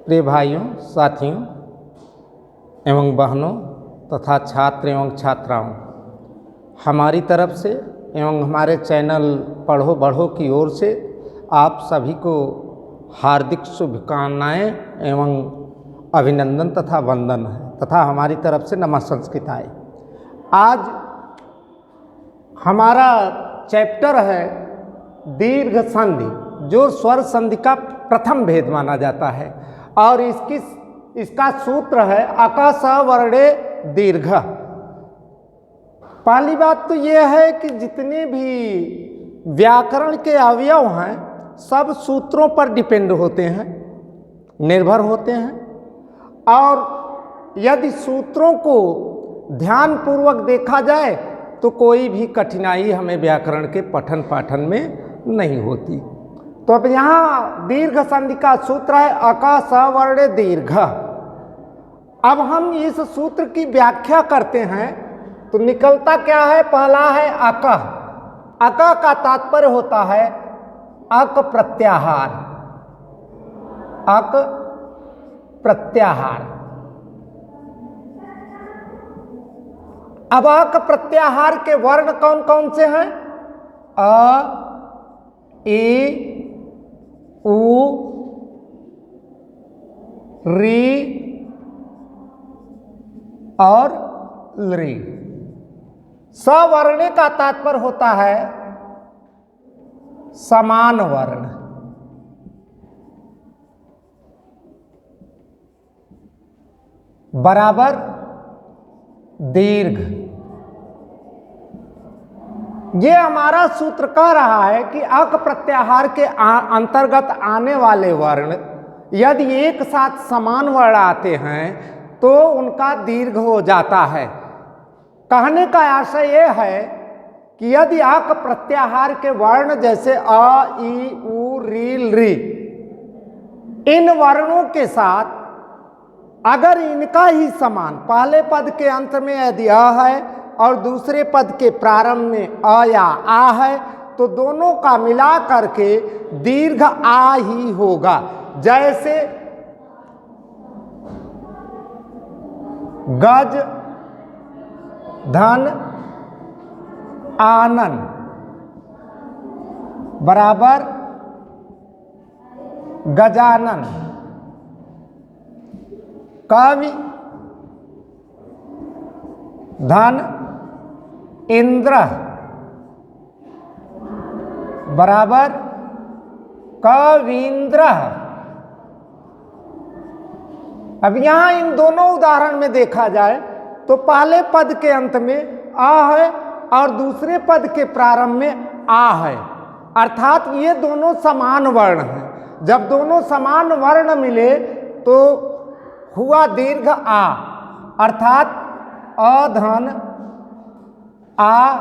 प्रिय भाइयों, साथियों एवं बहनों तथा छात्र एवं छात्राओं, हमारी तरफ से एवं हमारे चैनल पढ़ो बढ़ो की ओर से आप सभी को हार्दिक शुभकामनाएं एवं अभिनंदन तथा वंदन है तथा हमारी तरफ से नमस्कृताएं। आज हमारा चैप्टर है दीर्घ संधि, जो स्वर संधि का प्रथम भेद माना जाता है और इसका सूत्र है अका स वर्णे दीर्घ। पहली बात तो यह है कि जितने भी व्याकरण के अवयव हैं सब सूत्रों पर डिपेंड होते हैं, निर्भर होते हैं, और यदि सूत्रों को ध्यानपूर्वक देखा जाए तो कोई भी कठिनाई हमें व्याकरण के पठन पाठन में नहीं होती। तो अब यहाँ दीर्घ संधि का सूत्र है अका स वर्णे दीर्घ। अब हम इस सूत्र की व्याख्या करते हैं तो निकलता क्या है? पहला है अक। अक का तात्पर्य होता है अक प्रत्याहार। अक प्रत्याहार। अब अक प्रत्याहार के वर्ण कौन कौन से हैं? अ, ई, उ, री और लृ। सवर्णे का तात्पर्य होता है समान वर्ण। बराबर दीर्घ। ये हमारा सूत्र कह रहा है कि अक प्रत्याहार के अंतर्गत आने वाले वर्ण यदि एक साथ समान वर्ण आते हैं तो उनका दीर्घ हो जाता है। कहने का आशय यह है कि यदि अक प्रत्याहार के वर्ण जैसे अ, ई, उ, री, लृ, इन वर्णों के साथ अगर इनका ही समान पहले पद के अंत में यदि अ है और दूसरे पद के प्रारंभ में अ या आ है तो दोनों का मिला करके दीर्घ आ ही होगा। जैसे गज, धन, आनन बराबर गजानन। कवि, धन, इंद्र बराबर कवींद्र। अब यहां इन दोनों उदाहरण में देखा जाए तो पहले पद के अंत में आ है और दूसरे पद के प्रारंभ में आ है, अर्थात ये दोनों समान वर्ण हैं। जब दोनों समान वर्ण मिले तो हुआ दीर्घ आ, अर्थात अधन आ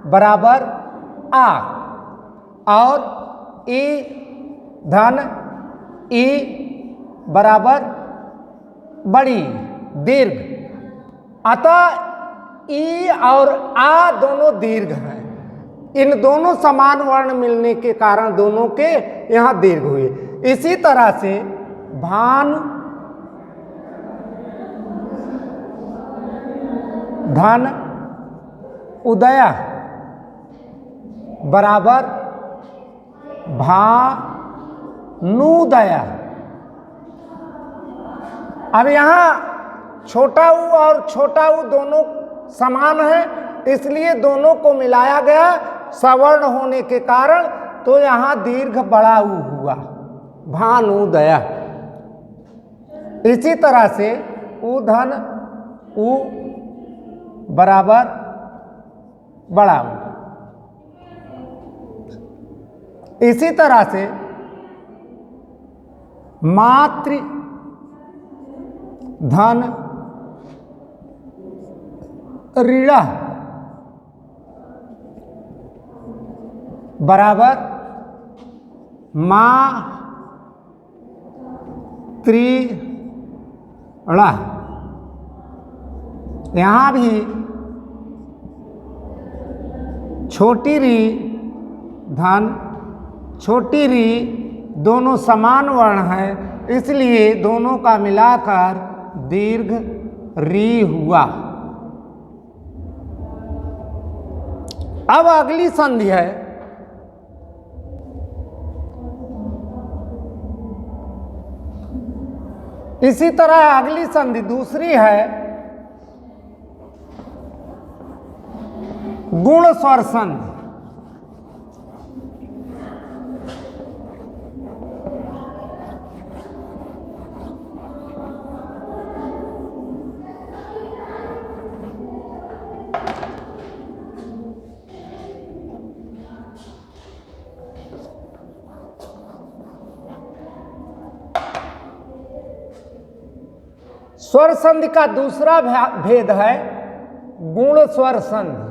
बराबर आ और ई धन ई बराबर बड़ी दीर्घ। अतः ई और आ दोनों दीर्घ हैं। इन दोनों समान वर्ण मिलने के कारण दोनों के यहां दीर्घ हुए। इसी तरह से भानु, धन, उदय बराबर भानुदय। अब यहां छोटा उ और छोटा उ दोनों समान हैं, इसलिए दोनों को मिलाया गया सवर्ण होने के कारण, तो यहां दीर्घ बड़ा उ हुआ भानुदय। इसी तरह से उधन उ बराबर बड़ा उ। इसी तरह से मातृ, धन, ऋण बराबर माँ त्रिण। यहाँ भी छोटी री धन छोटी री दोनों समान वर्ण हैं, इसलिए दोनों का मिलाकर दीर्घ री हुआ। अब अगली संधि है इसी तरह अगली संधि दूसरी है गुण स्वर संधि। स्वर संधि का दूसरा भेद है गुण स्वर संधि।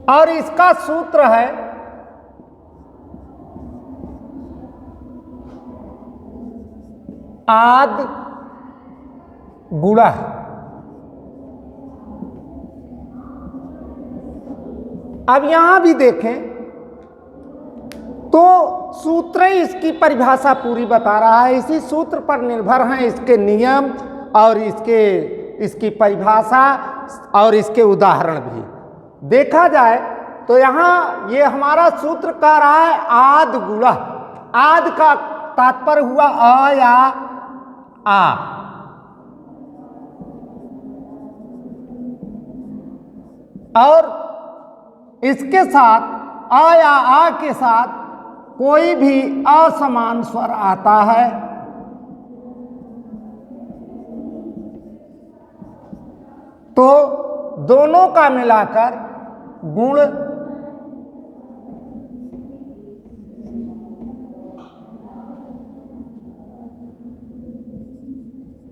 और इसका सूत्र है आद गुणा। अब यहां भी देखें तो सूत्र ही इसकी परिभाषा पूरी बता रहा है। इसी सूत्र पर निर्भर हैं इसके नियम और इसकी परिभाषा और इसके उदाहरण भी। देखा जाए तो यहां ये हमारा सूत्र कह रहा है आद गुणा। आद का तात्पर्य हुआ अ या आ, और इसके साथ अ या आ के साथ कोई भी असमान स्वर आता है तो दोनों का मिलाकर गुण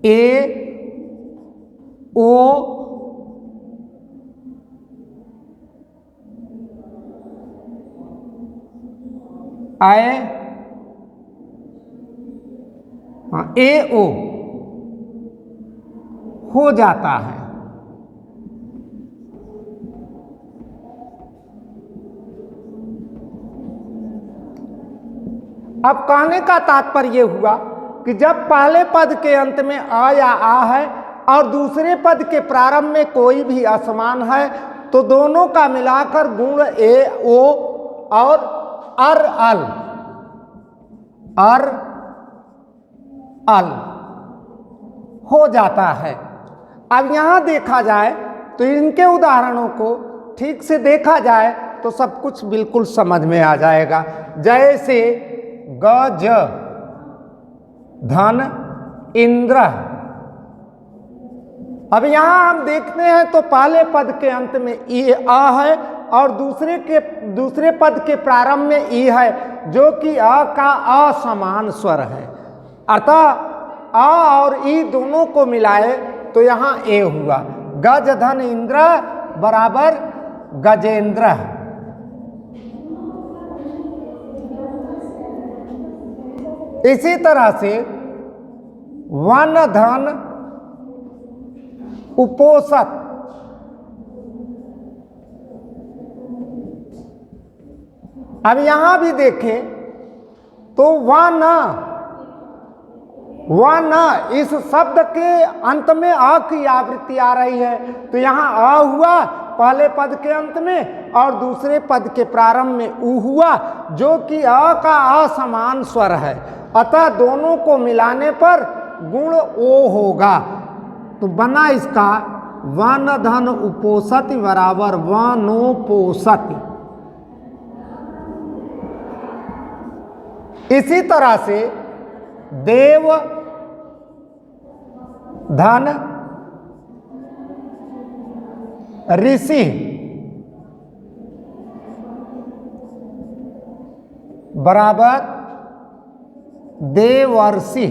ए ओ आए ए ओ हो जाता है। अब कहने का तात्पर्य हुआ कि जब पहले पद के अंत में अ या आ है और दूसरे पद के प्रारंभ में कोई भी असमान है तो दोनों का मिलाकर गुण ए ओ और अर अल हो जाता है। अब यहां देखा जाए तो इनके उदाहरणों को ठीक से देखा जाए तो सब कुछ बिल्कुल समझ में आ जाएगा। जैसे गज धन इंद्र। अब यहां हम देखते हैं तो पहले पद के अंत में ई आ है और दूसरे पद के प्रारंभ में ई है जो कि अ का असमान स्वर है। अतः अ और ई दोनों को मिलाए तो यहां ए हुआ। गज धन इंद्र बराबर गजेंद्र। इसी तरह से वन धन उपोषक। अब यहां भी देखें तो वन इस शब्द के अंत में अ की आवृत्ति आ रही है तो यहां अ हुआ पहले पद के अंत में और दूसरे पद के प्रारंभ में उ हुआ जो कि अ का असमान स्वर है। अतः दोनों को मिलाने पर गुण ओ होगा। तो बना इसका वन धन उपोषति बराबर वनोपोषति। इसी तरह से देव धन ऋषि बराबर देवर्षि।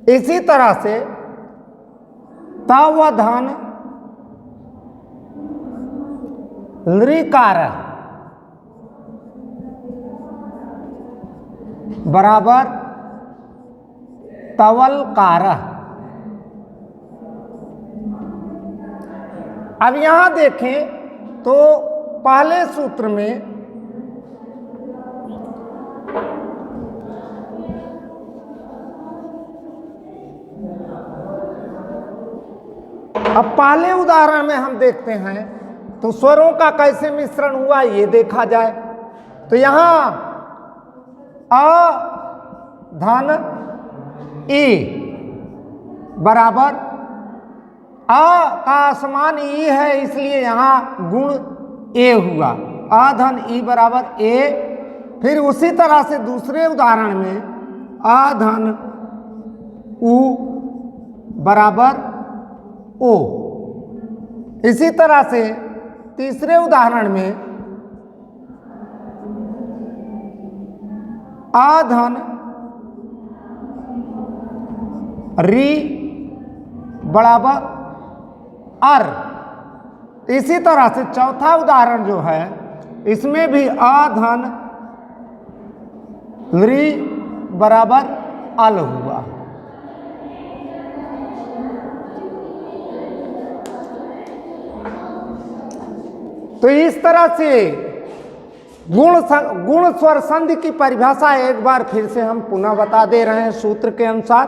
इसी तरह से तव धन लृकार बराबर तवलकारः। अब यहां देखें तो पहले सूत्र में अब पहले उदाहरण में हम देखते हैं तो स्वरों का कैसे मिश्रण हुआ ये देखा जाए। तो यहां अ धन ए बराबर अ का समान ई है, इसलिए यहां गुण ए हुआ, अ धन ई बराबर ए। फिर उसी तरह से दूसरे उदाहरण में अ धन उ बराबर ओ। इसी तरह से तीसरे उदाहरण में आ धन री बराबर अर। इसी तरह से चौथा उदाहरण जो है इसमें भी आ धन री बराबर अल हुआ। तो इस तरह से गुण स्वर संधि की परिभाषा एक बार फिर से हम पुनः बता दे रहे हैं सूत्र के अनुसार।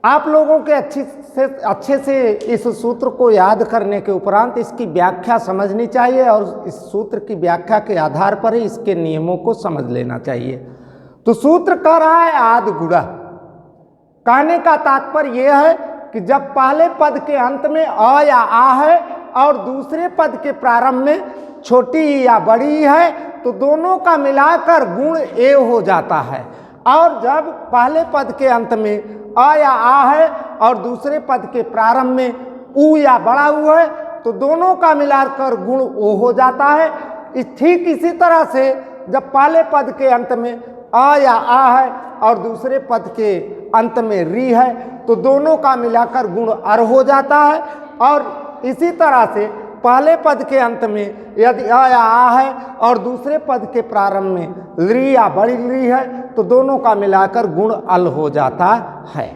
आप लोगों के अच्छे से इस सूत्र को याद करने के उपरांत इसकी व्याख्या समझनी चाहिए और इस सूत्र की व्याख्या के आधार पर ही इसके नियमों को समझ लेना चाहिए। तो सूत्र कह रहा है आदि गुणा। कहने का तात्पर्य यह है कि जब पहले पद के अंत में अ या आ है और दूसरे पद के प्रारंभ में छोटी ई या बड़ी ई है तो दोनों का मिलाकर गुण ए हो जाता है। और जब पहले पद के अंत में अ या आ है और दूसरे पद के प्रारंभ में उ या बड़ा उ है तो दोनों का मिलाकर गुण ओ हो जाता है। ठीक इसी तरह से जब पहले पद के अंत में अ या आ है और दूसरे पद के अंत में री है तो दोनों का मिलाकर गुण अर हो जाता है। और इसी तरह से पहले पद के अंत में यदि अ या आ है और दूसरे पद के प्रारंभ में ली या बड़ी ली है तो दोनों का मिलाकर गुण अल हो जाता है।